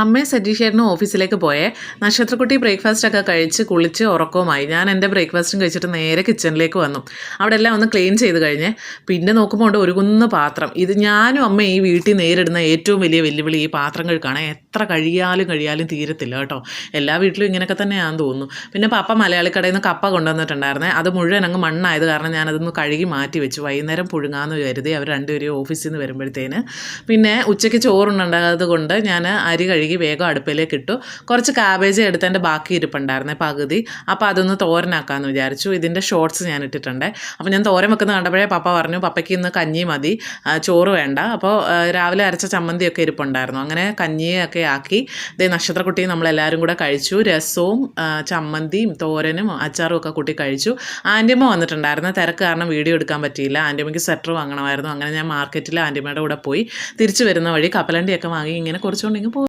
അമ്മയും സതീഷേട്ടനും ഓഫീസിലേക്ക് പോയേ. നക്ഷത്രക്കുട്ടി ബ്രേക്ക്ഫാസ്റ്റൊക്കെ കഴിച്ച് കുളിച്ച് ഉറക്കവുമായി. ഞാൻ എൻ്റെ ബ്രേക്ക്ഫാസ്റ്റും കഴിച്ചിട്ട് നേരെ കിച്ചണിലേക്ക് വന്നു. അവിടെ എല്ലാം ഒന്ന് ക്ലീൻ ചെയ്ത് കഴിഞ്ഞ് പിന്നെ നോക്കുമ്പോൾ ഉണ്ട് ഒരു കുന്ന് പാത്രം. ഇത് ഞാനും അമ്മ ഈ വീട്ടിൽ നേരിടുന്ന ഏറ്റവും വലിയ വെല്ലുവിളി ഈ പാത്രം കഴുകാണ്. എത്ര കഴിയാലും തീരത്തില്ല കേട്ടോ. എല്ലാ വീട്ടിലും ഇങ്ങനെയൊക്കെ തന്നെയാണെന്ന് തോന്നുന്നു. പിന്നെ പപ്പ മലയാളി കടയിൽ നിന്ന് കപ്പ കൊണ്ടുവന്നിട്ടുണ്ടായിരുന്നേ. അത് മുഴുവൻ അങ്ങ് മണ്ണായത് കാരണം ഞാനതൊന്ന് കഴുകി മാറ്റി വെച്ചു. വൈകുന്നേരം പുഴുങ്ങാമെന്ന് കരുതി അവർ രണ്ടുപേരും ഓഫീസിൽ നിന്ന് വരുമ്പോഴത്തേന്. പിന്നെ ഉച്ചയ്ക്ക് ചോറുണ്ടായത് കൊണ്ട് ഞാൻ അരി കഴുകി വേഗം അടുപ്പിലേക്ക് ഇട്ടു. കുറച്ച് കാബേജ് എടുത്തതിൻ്റെ ബാക്കി ഇരിപ്പുണ്ടായിരുന്നേ പകുതി. അപ്പോൾ അതൊന്ന് തോരനാക്കാമെന്ന് വിചാരിച്ചു. ഇതിൻ്റെ ഷോർട്സ് ഞാൻ ഇട്ടിട്ടുണ്ട്. അപ്പോൾ ഞാൻ തോരൻ വെക്കുന്ന കണ്ടപ്പോഴേ പപ്പ പറഞ്ഞു പപ്പയ്ക്ക് ഇന്ന് കഞ്ഞി മതി, ചോറ് വേണ്ട. അപ്പോൾ രാവിലെ അരച്ച ചമ്മന്തിയൊക്കെ ഇരിപ്പുണ്ടായിരുന്നു. അങ്ങനെ കഞ്ഞിയൊക്കെ ആക്കി നക്ഷത്രക്കുട്ടിയും നമ്മളെല്ലാവരും കൂടെ കഴിച്ചു. രസവും ചമ്മന്തിയും തോരനും അച്ചാറും ഒക്കെ കൂട്ടി കഴിച്ചു. ആൻറ്റിയമ്മ വന്നിട്ടുണ്ടായിരുന്നു. തിരക്ക് കാരണം വീഡിയോ എടുക്കാൻ പറ്റിയില്ല. ആൻറ്റിയമ്മയ്ക്ക് സ്വെറ്റർ വാങ്ങണമായിരുന്നു. അങ്ങനെ ഞാൻ മാർക്കറ്റിൽ ആൻറ്റിയമ്മയുടെ കൂടെ പോയി തിരിച്ചു വരുന്ന വഴി കപ്പലണ്ടിയൊക്കെ വാങ്ങി ഇങ്ങനെ കുറച്ചുകൊണ്ട് ഇങ്ങനെ